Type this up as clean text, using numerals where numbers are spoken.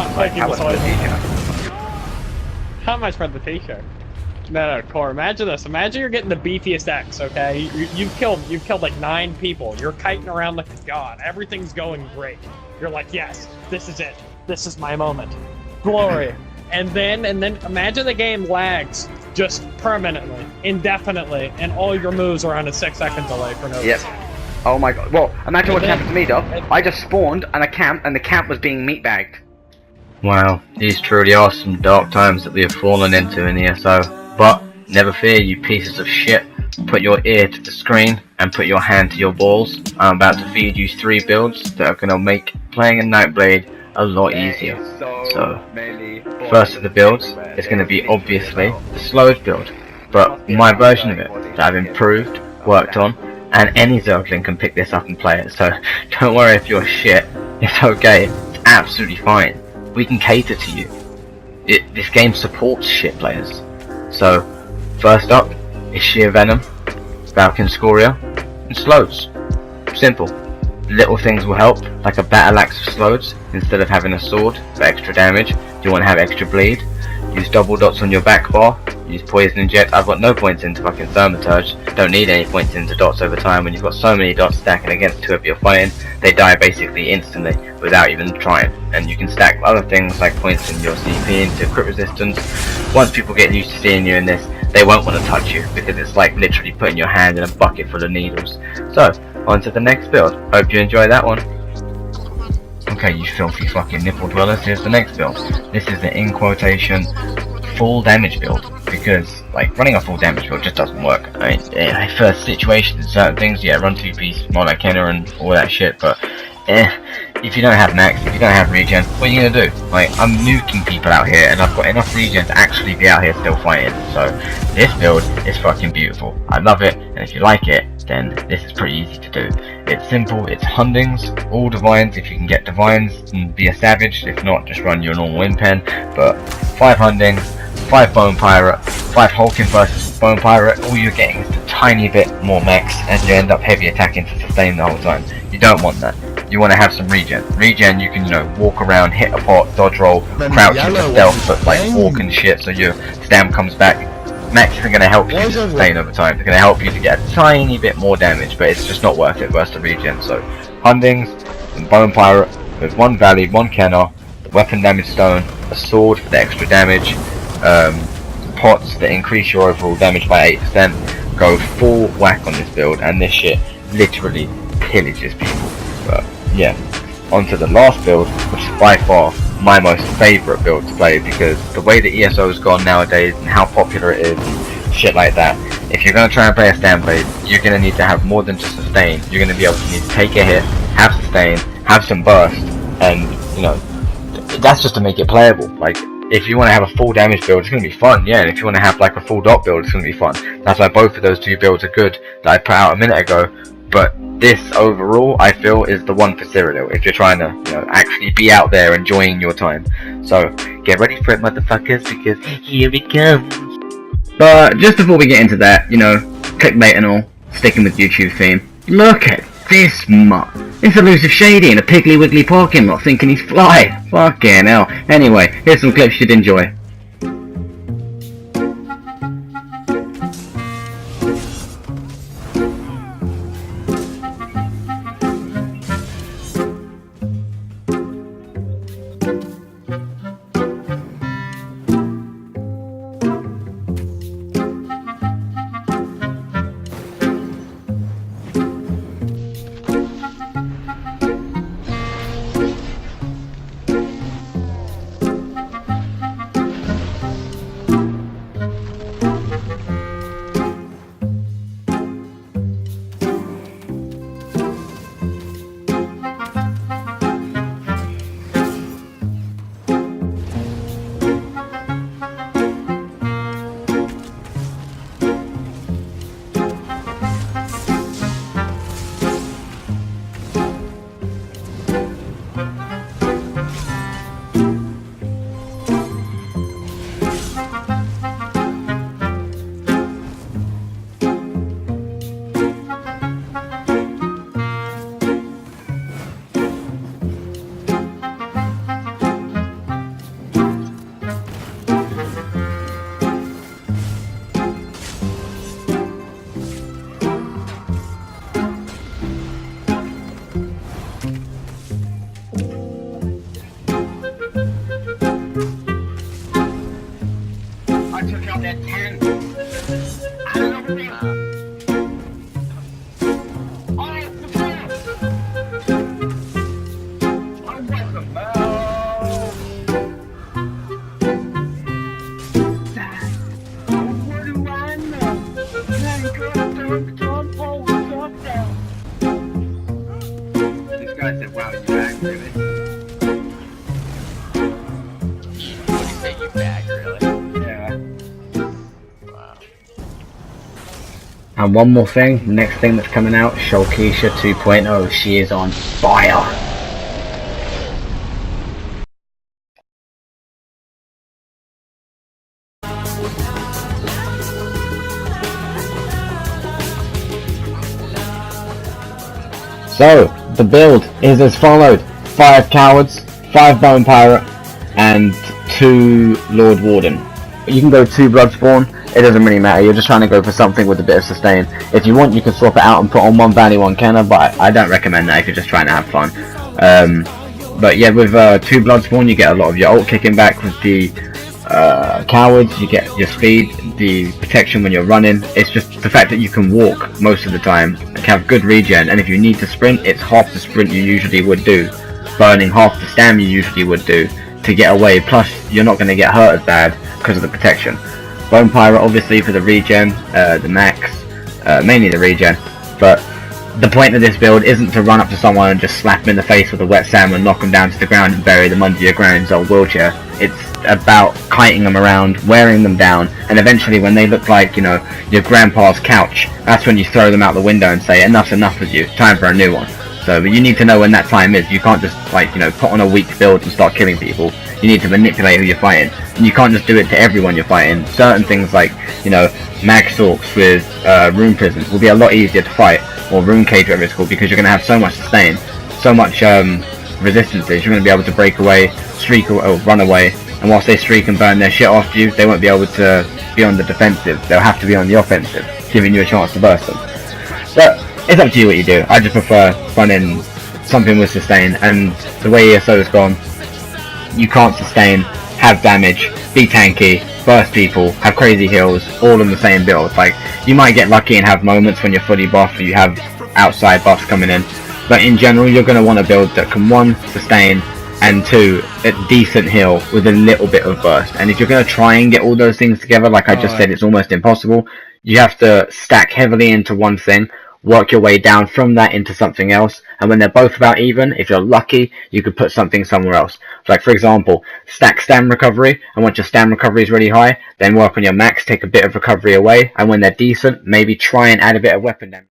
not Like, taking how the much for the soil. t-shirt? How much for the t-shirt? No, Core, imagine this. Imagine you're getting the beefiest X, okay? You've killed like 9 people. You're kiting around like a god. Everything's going great. You're like, yes, this is it. This is my moment. Glory. and then imagine the game lags just permanently, indefinitely, and all your moves are on a 6-second delay for no reason. Yep. Oh my god. Well, imagine what happened to me, though. I just spawned and the camp was being meatbagged. Wow, these truly are some dark times that we have fallen into in ESO. But, never fear, you pieces of shit. Put your ear to the screen and put your hand to your balls. I'm about to feed you 3 builds that are going to make playing a Nightblade a lot easier. So, first of the builds is going to be obviously the slowed build. But my version of it that I've improved, worked on, and any Zergling can pick this up and play it. So, don't worry if you're shit. It's okay. It's absolutely fine. We can cater to you. This game supports shit players. So, first up is Sheer Venom, Falcon Scoria, and Slows. Simple. Little things will help, like a battle axe of Slows, instead of having a sword for extra damage. Do you want to have extra bleed? Use double dots on your back bar, use poison inject. I've got no points into fucking Thaumaturge, don't need any points into dots over time. When you've got so many dots stacking against whoever you're fighting, they die basically instantly without even trying. And you can stack other things like points in your CP into crit resistance. Once people get used to seeing you in this, they won't want to touch you, because it's like literally putting your hand in a bucket full of needles. So, on to the next build. Hope you enjoy that one. Okay, you filthy fucking nipple dwellers, here's the next build. This is the, in quotation, full damage build, because like running a full damage build just doesn't work. I mean, first situation, certain things, yeah, run 2-piece, Mono Kenner and all that shit, but if you don't have max, if you don't have regen, what are you gonna do? Like, I'm nuking people out here, and I've got enough regen to actually be out here still fighting. So this build is fucking beautiful. I love it, and if you like it, then this is pretty easy to do. It's simple, it's Hundings, all divines if you can get divines, and be a savage. If not, just run your normal win pen. But 5 Hundings, 5 Bone Pirate, 5 Hulking versus Bone Pirate, all you're getting is a tiny bit more max, and you end up heavy attacking to sustain the whole time. You don't want that. You want to have some regen. Regen, you can, you know, walk around, hit a pot, dodge roll, crouch into stealth, but like walk and shit, so your stam comes back. Max isn't going to help you to sustain over time. It's going to help you to get a tiny bit more damage, but it's just not worth it versus the regen. So, Hundings and Bone Pirate with 1 Valley, 1 Kenner, the weapon damage stone, a sword for the extra damage, pots that increase your overall damage by 8%. Go full whack on this build, and this shit literally pillages people. But yeah, on to the last build, which is by far my most favourite build to play, because the way the ESO has gone nowadays and how popular it is and shit like that, if you're going to try and play a Stamblade, you're going to need to have more than just sustain. You're going to be able to need to take a hit, have sustain, have some burst, and you know, that's just to make it playable. Like, if you want to have a full damage build, it's going to be fun, yeah, and if you want to have like a full dot build, it's going to be fun. That's why both of those 2 builds are good that I put out a minute ago. But this overall, I feel, is the one for Cyrodiil if you're trying to, you know, actually be out there enjoying your time. So get ready for it, motherfuckers, because here it comes. But just before we get into that, you know, clickbait and all, sticking with YouTube theme. Look at this mutt. It's elusive Shady in a Piggly Wiggly parking lot thinking he's fly. Fucking hell. Anyway, here's some clips you'd enjoy. And one more thing, the next thing that's coming out, Shulkeisha 2.0, she is on fire. So, the build is as followed: 5 Cowards, 5 Bone Pirate, and 2 Lord Warden. You can go 2 Bloodspawn, it doesn't really matter, you're just trying to go for something with a bit of sustain. If you want, you can swap it out and put on 1 Valley, 1 Cannon, but I don't recommend that if you're just trying to have fun. But yeah, with 2 Bloodspawn you get a lot of your ult kicking back. With the Cowards you get your speed, the protection when you're running. It's just the fact that you can walk most of the time, have good regen, and if you need to sprint, it's half the sprint you usually would do, burning half the stam you usually would do to get away, plus you're not going to get hurt as bad because of the protection. Bone Pirate obviously for the regen, the max, mainly the regen, but the point of this build isn't to run up to someone and just slap them in the face with a wet salmon, knock them down to the ground and bury them under your ground's old wheelchair. It's about kiting them around, wearing them down, and eventually when they look like, you know, your grandpa's couch, that's when you throw them out the window and say, enough's enough with you, time for a new one. So you need to know when that time is. You can't just, like, you know, put on a weak build and start killing people. You need to manipulate who you're fighting. And you can't just do it to everyone you're fighting. Certain things like, you know, Mag Stalks with Rune Prisons will be a lot easier to fight, or Rune Cage whatever it's called, because you're going to have so much sustain, so much resistances. You're going to be able to break away, streak or run away, and whilst they streak and burn their shit off you, they won't be able to be on the defensive. They'll have to be on the offensive, giving you a chance to burst them. But it's up to you what you do. I just prefer running something with sustain, and the way ESO has gone, you can't sustain, have damage, be tanky, burst people, have crazy heals, all in the same build. Like, you might get lucky and have moments when you're fully buffed or you have outside buffs coming in, but in general you're going to want a build that can 1, sustain, and 2, a decent heal with a little bit of burst. And if you're going to try and get all those things together, like I just said, it's almost impossible. You have to stack heavily into one thing, work your way down from that into something else, and when they're both about even, if you're lucky, you could put something somewhere else. Like, for example, stack stam recovery, and once your stam recovery is really high, then work on your max, take a bit of recovery away, and when they're decent, maybe try and add a bit of weapon damage.